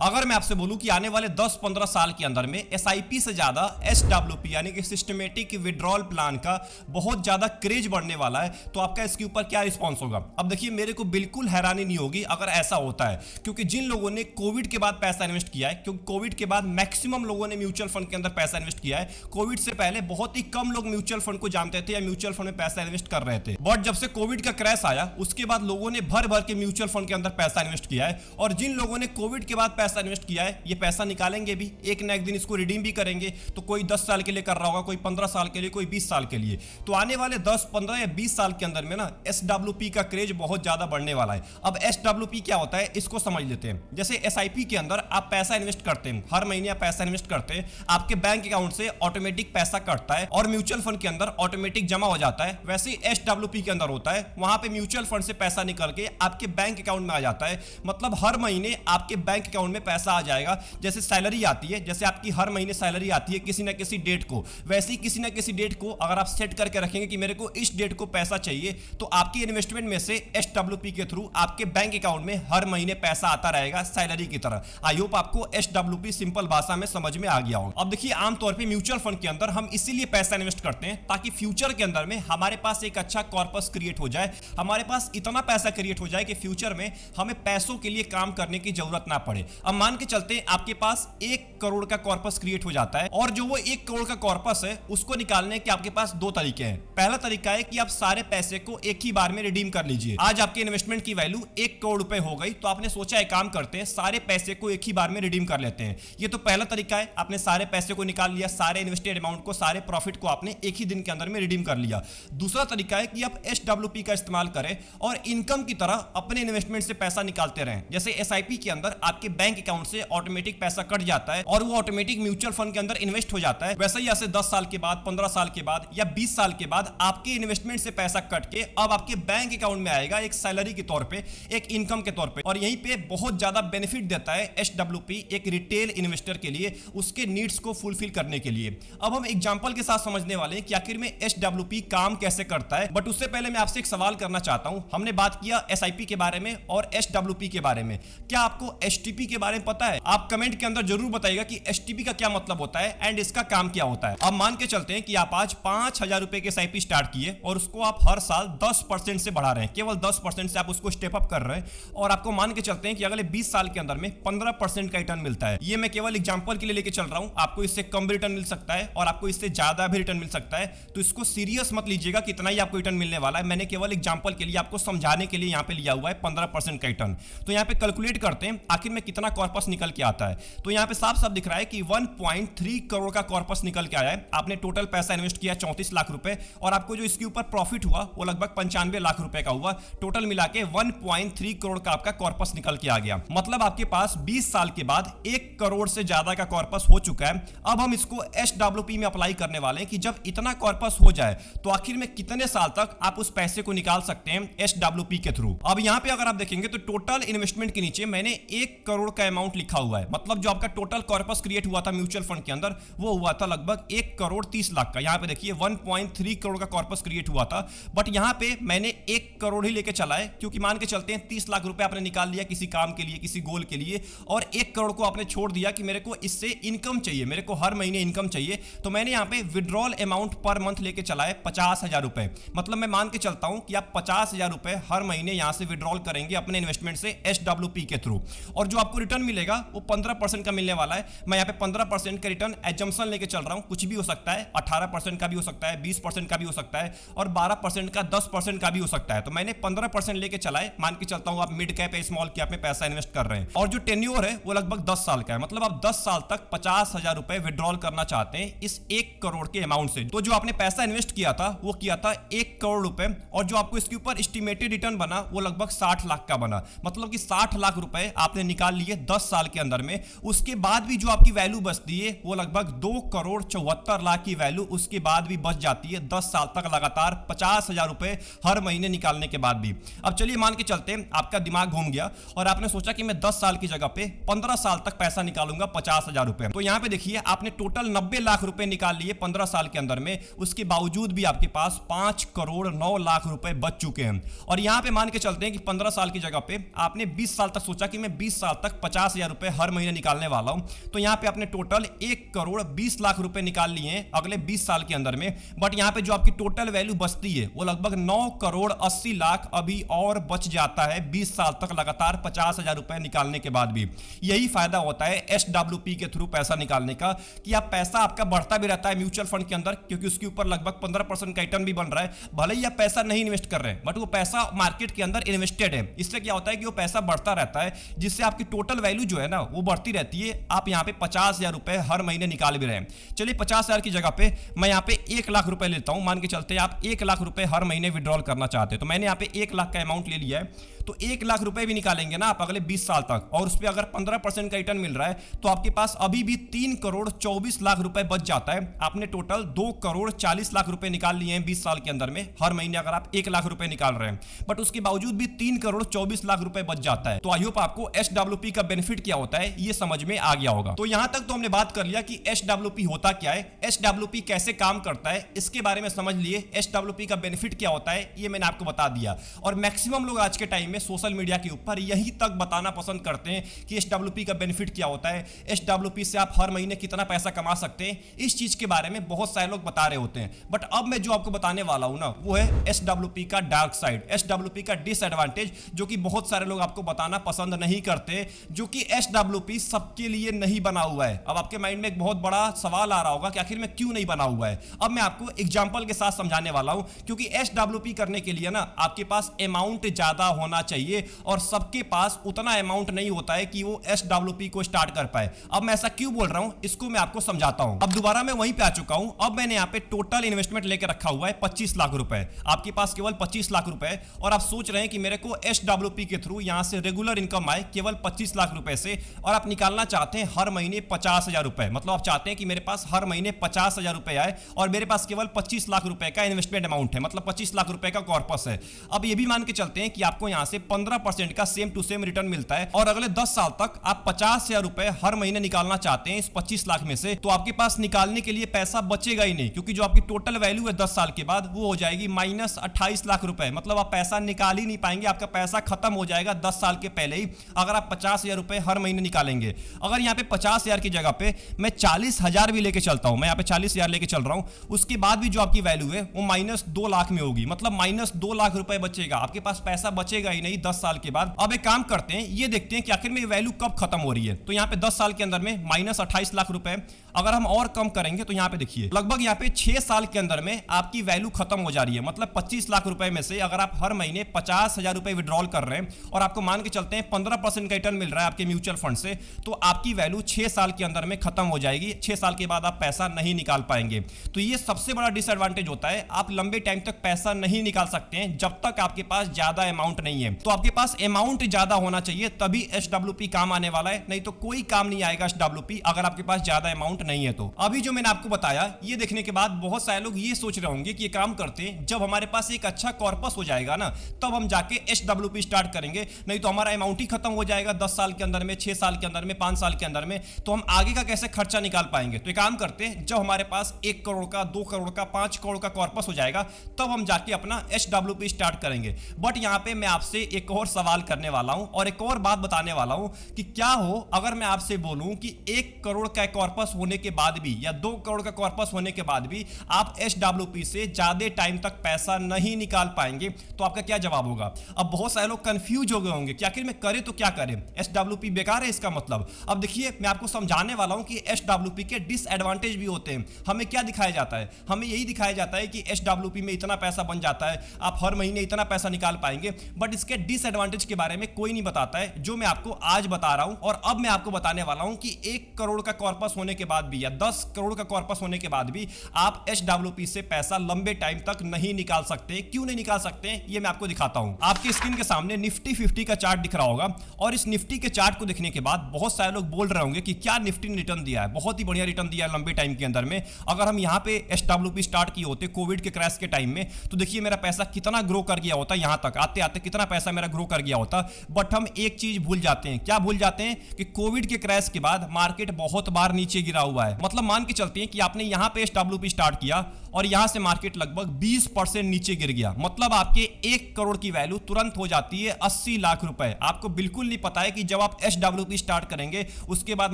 अगर मैं आपसे बोलूं कि आने वाले 10-15 साल के अंदर में एसआईपी से ज्यादा एसडब्ल्यूपी यानी कि सिस्टमेटिक विड्रॉल प्लान का बहुत ज्यादा क्रेज बढ़ने वाला है, तो आपका इसके ऊपर क्या रिस्पॉन्स होगा? अब देखिए, मेरे को बिल्कुल हैरानी नहीं होगी अगर ऐसा होता है, क्योंकि जिन लोगों ने कोविड के बाद पैसा इन्वेस्ट किया है, क्योंकि कोविड के बाद मैक्सिमम लोगों ने म्यूचुअल फंड के अंदर पैसा इन्वेस्ट किया है। कोविड से पहले बहुत ही कम लोग म्यूचुअल फंड को जानते थे या म्यूचुअल फंड में पैसा इन्वेस्ट कर रहे थे, बट जब से कोविड का क्रैश आया उसके बाद लोगों ने भर भर के म्यूचुअल फंड के अंदर पैसा इन्वेस्ट किया है। और जिन लोगों ने कोविड के बाद पैसा इन्वेस्ट किया है, ये पैसा निकालेंगे भी, एक ना एक दिन इसको रिडीम भी करेंगे। तो कोई 10 साल के लिए कर रहा होगा, कोई 15 साल के लिए, कोई 20 साल के लिए। तो आने वाले 10, 15 या 20 साल के अंदर में ना एसडब्ल्यूपी का क्रेज बहुत ज्यादा बढ़ने वाला है। अब एसडब्ल्यूपी क्या होता है इसको समझ लेते हैं। जैसे एसआईपी के अंदर आप पैसा इन्वेस्ट करते हैं, हर महीने आप पैसा इन्वेस्ट करते हैं, आपके बैंक अकाउंट से ऑटोमेटिक पैसा कटता है और म्यूचुअल फंड के अंदर ऑटोमेटिक जमा हो जाता है। वैसे ही एसडब्ल्यूपी के अंदर होता है, वहां पे म्यूचुअल फंड से पैसा निकल के आपके बैंक अकाउंट में आ जाता है। मतलब हर महीने आपके बैंक अकाउंट में पैसा आ जाएगा। जैसे सैलरी आती है, जैसे आपकी हर महीने सैलरी आती है किसी ना किसी डेट को, वैसे ही किसी ना किसी डेट को अगर आप सेट करके रखेंगे कि मेरे को इस डेट को पैसा चाहिए, तो आपकी इन्वेस्टमेंट में से एसडब्ल्यूपी के थ्रू आपके बैंक अकाउंट में हर महीने पैसा आता रहेगा सैलरी की तरह। आई होप आपको एसडब्ल्यूपी सिंपल भाषा में समझ में आ गया होगा। अब देखिए, आमतौर पे म्यूचुअल फंड के अंदर हम इसीलिए पैसा इन्वेस्ट करते हैं ताकि फ्यूचर के अंदर में हमारे पास एक अच्छा कॉर्पस क्रिएट हो जाए, हमारे पास इतना पैसा क्रिएट हो जाए कि फ्यूचर में हमें पैसों के लिए काम करने की जरूरत ना पड़े। अब मान के चलते हैं आपके पास 1 करोड़ का कॉर्पस क्रिएट हो जाता है, और जो वो 1 करोड़ का कॉर्पस है उसको निकालने के आपके पास 2 तरीके हैं। पहला तरीका है कि आप सारे पैसे को एक ही बार में रिडीम कर लीजिए। आज आपके इन्वेस्टमेंट की वैल्यू 1 करोड़ रुपए हो गई, तो आपने सोचा एक काम करते हैं, सारे पैसे को एक ही बार में रिडीम कर लेते हैं। ये तो पहला तरीका है, आपने सारे पैसे को निकाल लिया, सारे इन्वेस्टेड अमाउंट को, सारे प्रॉफिट को आपने एक ही दिन के अंदर में रिडीम कर लिया। दूसरा तरीका है कि आप एसडब्ल्यूपी का इस्तेमाल करें और इनकम की तरह अपने इन्वेस्टमेंट से पैसा निकालते रहें। जैसे एसआईपी के अंदर आपके बैंक अकाउंट से ऑटोमेटिक पैसा कट जाता है और वो ऑटोमेटिक म्यूचुअल फंड के अंदर इन्वेस्ट हो जाता है, वैसे ही ऐसे 10 साल के बाद, 15 साल के बाद या 20 साल के बाद आपके इन्वेस्टमेंट से पैसा कट के अब आपके बैंक अकाउंट में आएगा एक सैलरी के तौर पे, एक इनकम के तौर पे। और यहीं पे बहुत ज्यादा बेनिफिट देता है एसडब्ल्यूपी एक रिटेल इन्वेस्टर के लिए, उसके नीड्स को फुलफिल करने के लिए। अब हम एग्जांपल के साथ समझने वाले हैं कि आखिर में एसडब्ल्यूपी काम कैसे करता है, बट उससे पहले मैं आपसे एक सवाल करना चाहता हूं। हमने बात किया एसआईपी के बारे में और एसडब्ल्यूपी के बारे में, क्या आपको एसटीपी के बारे में पता है? आप कमेंट के अंदर जरूर बताइएगा कि एसटीपी का क्या मतलब होता है एंड इसका काम क्या होता है। अब मान के चलते हैं कि आप आज 5,000 रुपए के एसआईपी स्टार्ट किए और उसको आप हर साल 10% से बढ़ा रहे हैं, केवल 10% से आप उसको स्टेप अप कर रहे हैं, और आपको मान के चलते हैं कि अगले 20 साल के अंदर में 15% का रिटर्न मिलता है। ये मैं केवल एग्जांपल के लिए लेके चल रहा हूं, आपको इससे कम भी रिटर्न मिल सकता है और आपको इससे ज्यादा भी रिटर्न मिल सकता है, तो इसको सीरियस मत लीजिएगा कि इतना ही आपको रिटर्न मिलने वाला है। मैंने केवल एग्जांपल के लिए आपको समझाने के लिए यहां पे लिया हुआ है 15% का रिटर्न। तो यहां पे कैलकुलेट करते हैं आखिर में कितना कॉर्पस निकल के आता है। तो यहां पे साफ साफ दिख रहा है कि 1.3 करोड़ का कॉर्पस निकल के आया है। आपने टोटल पैसा इन्वेस्ट किया 34 लाख रुपए, और आपको जो इसके ऊपर प्रॉफिट हुआ वो लगभग 95 लाख रुपए का हुआ। टोटल मिला के 1.3 करोड़ का आपका कॉर्पस निकल के आ गया। मतलब आपके पास 20 साल के बाद 1 करोड़ से ज्यादा का कॉर्पस हो चुका है। अब हम इसको एसडब्ल्यूपी में अप्लाई करने वाले हैं कि जब इतना कॉर्पस हो जाए तो आखिर में कितने साल तक आप उस पैसे को निकाल सकते हैं एसडब्ल्यूपी के थ्रू। अब यहां पे अगर आप देखेंगे तो टोटल इन्वेस्टमेंट के नीचे मैंने 1 करोड़ का अमाउंट लिखा हुआ है। मतलब जो आपका टोटल कॉर्पस क्रिएट हुआ था म्यूचुअल फंड के अंदर वो हुआ था लगभग 1 करोड़ 30 लाख का। यहां पे देखिए 1.3 करोड़ का कॉर्पस क्रिएट हुआ था, बट यहां पे मैंने 1 करोड़ ही लेके चला है, क्योंकि मान के चलते हैं 30 लाख रुपए आपने निकाल लिया किसी काम के लिए, किसी गोल के लिए, और 1 करोड़ को आपने छोड़ दिया कि मेरे को इससे इनकम चाहिए, मेरे को हर महीने इनकम चाहिए। तो मैंने यहां पे विड्रॉल अमाउंट पर मंथ लेके चला है 50,000 रुपए। मतलब मैं मान के चलता हूं कि आप 50,000 रुपए हर महीने यहां से विड्रॉल करेंगे अपने इन्वेस्टमेंट से एसडब्ल्यूपी के थ्रू, और जो आपको रिटर्न मिलेगा वो 15% का मिलने वाला है। मैं यहां पे 15% का रिटर्न एजम्पशन लेके चल रहा हूं, कुछ भी हो सकता है, 18% का भी हो सकता है, 20% का भी हो सकता है, और 12% का, 10% का भी हो सकता है। तो मैंने 15% लेके चला है। मान के चलता हूं आप मिड कैप या स्मॉल कैप में पैसा इन्वेस्ट कर रहे हैं, और जो टेन्योर है वो लगभग 10 साल का है। मतलब आप 10 साल तक 50,000 रुपए विड्रॉल करना चाहते हैं इस 1 करोड़ के अमाउंट से। तो जो आपने पैसा इन्वेस्ट किया था वो किया था 1 करोड़ रुपए, और जो आपको इसके ऊपर एस्टिमेटेड रिटर्न बना वो लगभग 60 लाख का बना। मतलब कि 60 लाख रुपए आपने निकाल लिए 10 साल के अंदर में। उसके बाद भी जो आपकी वैल्यू बचती है वो लगभग 2 करोड़ 74 लाख की वैल्यू उसके बाद भी बच जाती है 10 साल तक लगातार 50,000 रुपए हर महीने निकालने के बाद भी। अब चलिए मान के चलते हैं आपका दिमाग घूम गया और आपने सोचा कि मैं 10 साल की जगह पे 15 साल तक पैसा निकालूंगा 50,000 रुपए। तो यहां पे देखिए आपने टोटल 90 लाख रुपए निकाल लिए 15 साल के अंदर में, उसके बावजूद भी आपके पास 5 करोड़ 9 लाख रुपए बच चुके हैं। और यहां पे मान के चलते हैं कि 15 साल की जगह पे आपने 20 साल तक सोचा कि मैं 20 साल तक 50,000 रुपए हर महीने निकालने वाला हूं, तो यहां पे आपने टोटल 1,20,00,000 रुपए निकाल लिए हैं अगले 20 साल के अंदर में। बट यहां पे जो आपकी टोटल वैल्यू बचती है वो लगभग 9,80,00,000 अभी और बच जाता है 20 साल तक लगातार 50,000 रुपए निकालने के बाद भी। यही फायदा होता है SWP के थ्रू पैसा निकालने का, कि आप पैसा आपका बढ़ता भी रहता है म्यूचुअल फंड के अंदर, क्योंकि उसके ऊपर लगभग 15% का रिटर्न भी बन रहा है। भले ही आप पैसा नहीं इन्वेस्ट कर रहे हैं बट वो पैसा मार्केट के अंदर इन्वेस्टेड है। इससे क्या होता है कि वो पैसा बढ़ता रहता है, जिससे आपकी टोटल वैल्यू जो है ना वो बढ़ती रहती है। आप यहाँ पे 50,000 रुपए हर महीने निकाल भी रहे हैं। चलिए 50,000 की जगह पे मैं यहाँ पे 1,00,000 रुपए लेता हूं। मान के चलते हैं आप 1,00,000 रुपए हर महीने विड्रॉल करना चाहते हैं, तो मैंने यहाँ पे 1,00,000 का अमाउंट ले लिया है। तो 1,00,000 रुपए भी निकालेंगे ना आप अगले 20 साल तक, और उस पर अगर 15% का रिटर्न मिल रहा है, तो आपके पास अभी भी 3,24,00,000 रुपए बच जाता है। आपने टोटल 2,40,00,000 रुपए निकाल लिए हैं 20 साल के अंदर में, हर महीने अगर आप 1,00,000 रुपए निकाल रहे हैं, बट उसके बावजूद भी 3,24,00,000 रुपए बच जाता है। तो आई होप आपको SWP का बेनिफिट क्या होता है ये समझ में आ गया होगा। तो यहां तक तो हमने बात कर लिया कि SWP होता क्या है, SWP कैसे काम करता है, इसके बारे में समझ लिए। SWP का बेनिफिट क्या होता है ये मैंने आपको बता दिया। और मैक्सिमम लोग आज के टाइम में सोशल मीडिया के ऊपर यही तक बताना पसंद करते हैं कि SWP का बेनिफिट क्या होता है, SWP से आप हर महीने कितना पैसा कमा सकते हैं। इस चीज के बारे में बहुत सारे लोग बता रहे होते हैं, बट अब मैं जो आपको बताने वाला हूं ना वो है SWP का डार्क साइड, SWP का डिसएडवांटेज, जो कि बहुत सारे लोग आपको बताना पसंद नहीं करते, जो कि SWP सबके लिए नहीं बना हुआ है। अब आपके माइंड में एक बहुत बड़ा सवाल आ रहा होगा कि आखिर में क्यों नहीं बना हुआ है। अब मैं आपको एग्जांपल के साथ समझाने वाला हूं, क्योंकि SWP करने के लिए ना आपके पास अमाउंट ज्यादा होना चाहिए, और सबके पास उतना अमाउंट नहीं होता है कि वो SWP को स्टार्ट कर पाए। अब मैं ऐसा क्यों बोल रहा हूं इसको मैं आपको समझाता हूं। अब दोबारा मैं वहीं पे आ चुका हूं। अब मैंने यहां पे टोटल इन्वेस्टमेंट लेके रखा हुआ है 25,00,000 रुपए। आपके पास केवल 25,00,000 रुपए, और आप सोच रहे हैं कि मेरे को SWP के थ्रू यहां से रेगुलर इनकम आए केवल 25,00,000 रुपए से, और आप निकालना चाहते हैं हर महीने 50,000 रुपए। मतलब आप चाहते हैं कि मेरे पास हर महीने 50,000 रुपए आए, और मेरे पास केवल 25,00,000 रुपए का इन्वेस्टमेंट अमाउंट है, मतलब 25,00,000 रुपए का कॉर्पस है। अब ये भी मान के चलते हैं कि आपको यहां से 15% का सेम टू सेम रिटर्न मिलता है, और अगले 10 साल तक आप 50,000 रुपए हर महीने निकालना चाहते हैं इस 25,00,000 में से, तो आपके पास निकालने के लिए पैसा बचेगा ही नहीं, क्योंकि जो आपकी टोटल वैल्यू है 10 साल के बाद वो हो जाएगी -28,00,000 रुपए। मतलब आप पैसा निकाल ही नहीं पाएंगे, आपका पैसा खत्म हो जाएगा 10 साल के पहले ही, अगर आप 50,000 रुपए हर महीने निकालेंगे। अगर यहाँ पे 50,000 की जगह पे मैं 40,000 भी लेके चलता हूं, मैं यहाँ पे 40,000 लेके चल रहा हूं, उसके बाद भी जो आपकी वैल्यू है वो -2,00,000 में होगी, मतलब -2,00,000 रुपए बचेगा। आपके पास पैसा बचेगा ही नहीं 10 साल के बाद। अब एक काम करते हैं, ये देखते हैं कि आखिर में ये वैल्यू कब खत्म हो रही है। तो यहाँ पे 10 साल के अंदर में -28,00,000 रुपए, अगर हम और कम करेंगे तो यहाँ पे देखिए लगभग यहाँ पे 6 साल के अंदर में आपकी वैल्यू खत्म हो जा रही है। मतलब 25,00,000 रुपए में से अगर आप हर महीने 50,000 रुपए विड्रॉल कर रहे हैं, और आपको मान के चलते हैं 15% का रिटर्न मिल रहा है आपके म्यूचुअल फंड से, तो आपकी वैल्यू 6 साल के अंदर में खत्म हो जाएगी। 6 साल के बाद आप पैसा नहीं निकाल पाएंगे। तो ये सबसे बड़ा डिसएडवांटेज होता है, आप लंबे टाइम तक पैसा नहीं निकाल सकते हैं जब तक आपके पास ज्यादा अमाउंट नहीं है। तो आपके पास अमाउंट ज्यादा होना चाहिए तभी SWP काम आने वाला है, नहीं तो कोई काम नहीं आएगा SWP अगर आपके पास ज्यादा अमाउंट नहीं है। तो अभी जो मैंने आपको बताया ये देखने के बाद बहुत सारे लोग ये सोच रहे होंगे कि ये काम करते हैं, जब हमारे पास एक अच्छा कॉर्पस हो जाएगा ना तब हम जाके SWP स्टार्ट करेंगे, नहीं तो हमारा अमाउंट ही खत्म हो जाएगा 10 साल के अंदर में, 6 साल के अंदर में, 5 साल के अंदर में, तो हम आगे का कैसे खर्चा निकाल पाएंगे। तो एक काम करते हैं, जब हमारे पास 1 करोड़ का, 2 करोड़ का, 5 करोड़ का कॉर्पस हो जाएगा तब हम जाके अपना SWP स्टार्ट करेंगे। बट यहां पे मैं आपसे एक और सवाल करने वाला हूं और एक और बात बताने वाला हूं कि क्या हो अगर मैं आपसे बोलूं कि 1 करोड़ का कॉर्पस होने के बाद भी या 2 करोड़ का कॉर्पस होने के बाद भी आप SWP से ज्यादा टाइम तक पैसा नहीं निकाल पाएंगे, तो आपका क्या जवाब होगा। अब बहुत सारे लोग कंफ्यूज हो गए होंगे कि आखिर में करें तो क्या करें, SWP बेकार है इसका मतलब। अब देखिए मैं आपको समझाने वाला हूं कि SWP के डिसएडवांटेज भी होते हैं। हमें क्या दिखाया जाता है, हमें यही दिखाया जाता है कि SWP में इतना पैसा बन जाता है, आप हर महीने इतना पैसा निकाल पाएंगे, बट इसके डिसएडवांटेज के बारे में कोई नहीं बताता है, जो मैं आपको आज बता रहा हूं। और अब मैं आपको बताने वाला हूं कि 1 करोड़ का कॉर्पस होने के बाद भी या 10 करोड़ का कॉर्पस होने के बाद भी आप SWP से पैसा लंबे टाइम तक नहीं निकाल सकते। क्यों नहीं निकाल सकते ये मैं आपको दिखाता हूं। आपके स्क्रीन के सामने निफ्टी 50 का चार्ट दिख रहा होगा, और इस निफ्टी के चार्ट को देखने के बाद बहुत सारे लोग बोल रहे होंगे कि क्या निफ्टी ने रिटर्न दिया है, बहुत ही बढ़िया रिटर्न दिया है लंबे टाइम के अंदर में। अगर हम यहां पे SWP स्टार्ट किए होते कोविड के क्रैश के टाइम में, तो देखिए मेरा पैसा कितना ग्रो कर गया होता, यहां तक आते आते कितना पैसा मेरा ग्रो कर गया होता। बट हम एक चीज भूल जाते हैं। क्या भूल जाते हैं? कि कोविड के क्रैश के बाद मार्केट बहुत बार नीचे गिरा हुआ है। मतलब मान के चलते हैं कि आपने यहां पे SWP स्टार्ट किया और यहां से मार्केट लगभग 20% नीचे गिर गया। मतलब आपके 1 करोड़ की वैल्यू तुरंत हो जाती है 80 लाख रुपए। आपको बिल्कुल नहीं पता है कि जब आप SWP स्टार्ट करेंगे उसके बाद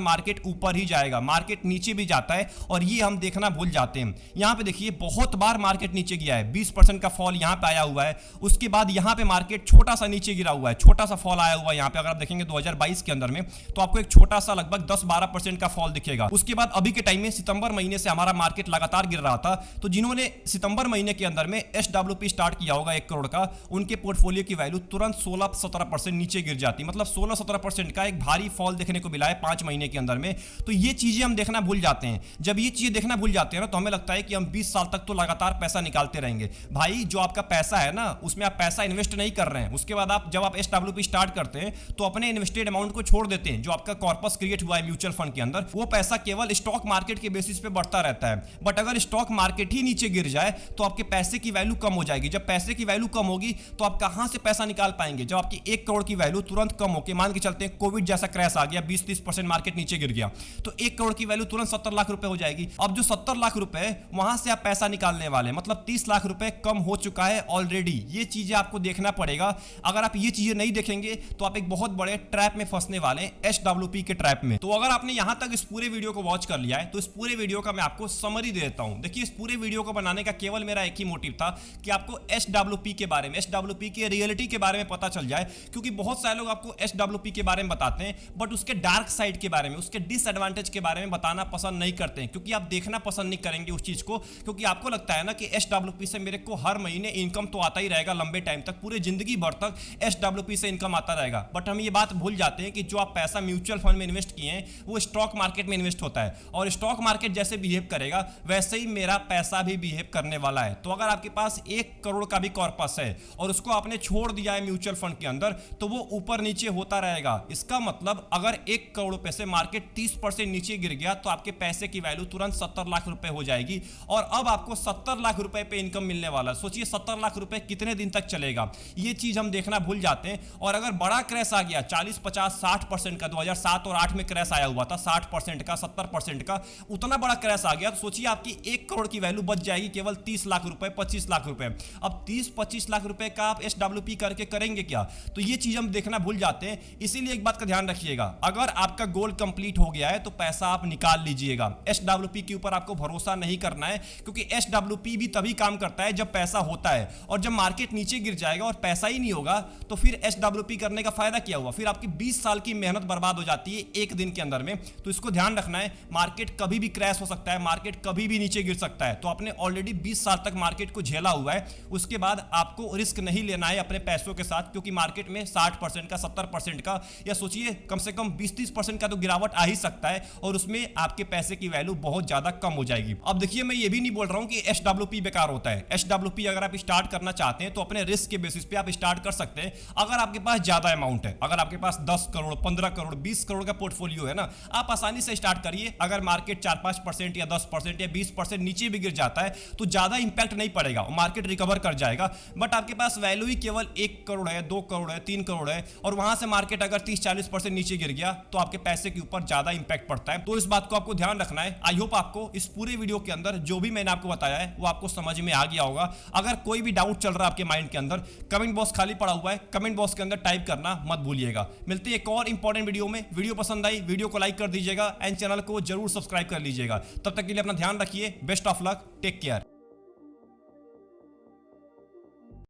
मार्केट ऊपर ही जाएगा, मार्केट नीचे भी जाता है, और ये हम देखना भूल जाते हैं। यहां पे देखिए बहुत बार मार्केट नीचे गया है, 20% का फॉल यहां पे आया हुआ है। उसके बाद यहां पे मार्केट छोटा सा नीचे गिरा हुआ है, छोटा सा फॉल आया हुआ है यहां पे। अगर आप देखेंगे 2022 के अंदर में तो आपको एक छोटा सा लगभग 10-12% का फॉल दिखेगा। उसके बाद अभी के टाइम में सितंबर महीने से हमारा मार्केट लगातार गिर रहा था। तो जिन्होंने सितंबर महीने के अंदर में SWP स्टार्ट किया होगा 1 करोड़ का, उनके पोर्टफोलियो की वैल्यू तुरंत 16-17% नीचे गिर जाती। मतलब 16-17% का एक भारी फॉल देखने को मिला है 5 महीने के अंदर में। तो ये चीजें हम देखना भूल जाते हैं। जब ये चीजें देखना भूल जाते हैं ना, तो हमें लगता है कि हम 20 साल तक तो लगातार पैसा निकालते रहेंगे। भाई जो आपका पैसा है ना, उसमें आप पैसा इन्वेस्ट नहीं कर रहे हैं। उसके बाद जब आप SWP स्टार्ट करते हैं तो अपने इन्वेस्टेड अमाउंट को छोड़ देते हैं। जो आपका कॉर्पस क्रिएट हुआ है म्यूचुअल फंड के अंदर, वो पैसा केवल स्टॉक मार्केट के बेसिस पे बढ़ता रहता है। बट अगर स्टॉक मार्केट ही नीचे गिर जाए तो आपके पैसे की वैल्यू कम हो जाएगी। जब पैसे की वैल्यू कम होगी तो आप कहां से पैसा निकाल पाएंगे? जब आपकी 1 करोड़ की वैल्यू तुरंत कम होकर, मान के चलते हैं कोविड जैसा क्रैश आ गया, 20-30% मार्केट नीचे गिर गया, तो 1 करोड़ की वैल्यू तुरंत 70 लाख रुपए हो जाएगी। अब जो 70 लाख रुपए वहां से आप पैसा निकालने वाले, मतलब 30 लाख रुपए कम हो चुका है ऑलरेडी। ये चीजें आपको देखना पड़ेगा। अगर आप ये चीजें नहीं देखेंगे तो आप एक बहुत बड़े ट्रैप में फंसने वाले हैं, SWP के ट्रैप में। तो अगर आपने यहां तक इस पूरे वीडियो को वॉच कर लिया है तो इस पूरे वीडियो का मैं आपको समरी दे देता हूं। देखिए, इस पूरे वीडियो को बनाने का केवल मेरा एक ही मोटिव था कि आपको SWP के बारे में, SWP के रियलिटी के बारे में पता चल जाए। क्योंकि बहुत सारे लोग आपको SWP के बारे में बताते हैं बट उसके डार्क साइड के बारे में, उसके डिसएडवांटेज के बारे में बताना पसंद नहीं करते हैं। क्योंकि आप देखना पसंद नहीं करेंगे उस चीज को, क्योंकि आपको लगता है ना कि SWP से मेरे को हर महीने इनकम तो आता ही रहेगा लंबे टाइम तक, पूरे जिंदगी भर तक SWP से इनकम आता रहेगा। बट हम ये बात भूल जाते हैं कि जो आप पैसा म्यूचुअल फंड में इन्वेस्ट किए हैं वो स्टॉक मार्केट में इन्वेस्ट होता है, और स्टॉक मार्केट जैसे बिहेव करेगा वैसे ही मेरा पैसा भी बिहेव करने वाला है। तो अगर आपके पास 1 करोड़ का भी कॉर्पस है और उसको आपने छोड़ दिया है म्यूचुअल फंड के अंदर, तो वो ऊपर नीचे होता रहेगा। इसका मतलब अगर 1 करोड़ रुपए से मार्केट 30% नीचे गिर गया तो आपके पैसे की वैल्यू तुरंत 70 लाख रुपए हो जाएगी, और अब आपको 70 लाख रुपए पे इनकम मिलने वाला है। सोचिए 70 लाख रुपए कितने दिन तक चलेगा, ये चीज हम देखना भूल जाते हैं। और अगर बड़ा क्रैश आ गया 40-50-60% का, 2007 और 8 में क्रैश आया हुआ था 60% का, 70% का, उतना बड़ा क्रैश आ गया तो सोचिए आपकी 1 करोड़ की वैल्यू बच जाएगी केवल 30 लाख रुपए, 25 लाख रुपए। अब 30-25 लाख रुपए का आप SWP करके करेंगे क्या? तो ये चीज हम देखना भूल जाते हैं। इसीलिए एक बात का ध्यान रखिएगा, अगर आपका गोल कंप्लीट हो गया है तो पैसा आप निकाल लीजिएगा। SWP के ऊपर आपको भरोसा नहीं करना है, क्योंकि SWP भी तभी काम करता है जब पैसा होता है, और जब मार्केट नीचे गिर जाएगा और पैसा ही नहीं होगा तो फिर SWP करने का फायदा क्या हुआ? फिर आपकी 20 साल की मेहनत बर्बाद हो जाती है एक दिन के अंदर में। तो इसको ध्यान रखना है, मार्केट कभी भी क्रैश हो सकता है, मार्केट कभी भी नीचे गिर सकता है। तो आपने ऑलरेडी 20 साल तक मार्केट को झेला हुआ है, उसके बाद आपको रिस्क नहीं लेना है अपने पैसों के साथ, क्योंकि मार्केट में 60% का, 70% का, या सोचिए कम से कम 20-30% का तो गिरावट आ ही सकता है, और उसमें आपके पैसे की वैल्यू बहुत ज्यादा कम हो जाएगी। अब देखिए, मैं ये भी नहीं बोल रहा हूं कि SWP बेकार होता है। SWP अगर आप स्टार्ट करना चाहते हैं तो अपने रिस्क के बेसिस पे आप स्टार्ट कर सकते हैं। अगर आपके पास ज्यादा अमाउंट है, अगर आपके पास 10 करोड़, 15 करोड़, 20 करोड़ का पोर्टफोलियो है ना, आप आसानी से स्टार्ट करिए। अगर मार्केट 4-5% या 10% या 20% नीचे भी गिर जाता है तो ज्यादा इंपैक्ट नहीं पड़ेगा, मार्केट रिकवर कर जाएगा। बट आपके पास वैल्यू ही केवल 1 करोड़ है, 2 करोड़ है, 3 करोड़ है, और वहां से मार्केट अगर 30-40% नीचे गिर गया तो आपके पैसे के ऊपर ज्यादा इंपैक्ट पड़ता है। तो इस बात को आपको ध्यान रखना है। आई होप आपको इस पूरे वीडियो के अंदर जो भी मैंने आपको बताया है वो आपको समझ में आ गया होगा। अगर कोई भी डाउट चल रहा है आपके माइंड के अंदर, कमेंट बॉक्स खाली पड़ा हुआ है, कमेंट बॉक्स के अंदर टाइप करना मत भूलिएगा। मिलते हैं एक और इंपॉर्टेंट वीडियो में। वीडियो पसंद आई, वीडियो को लाइक कर दीजिएगा एंड चैनल को जरूर सब्सक्राइब कर लीजिएगा। तब तक के लिए अपना ध्यान रखिए। Best of luck, take care.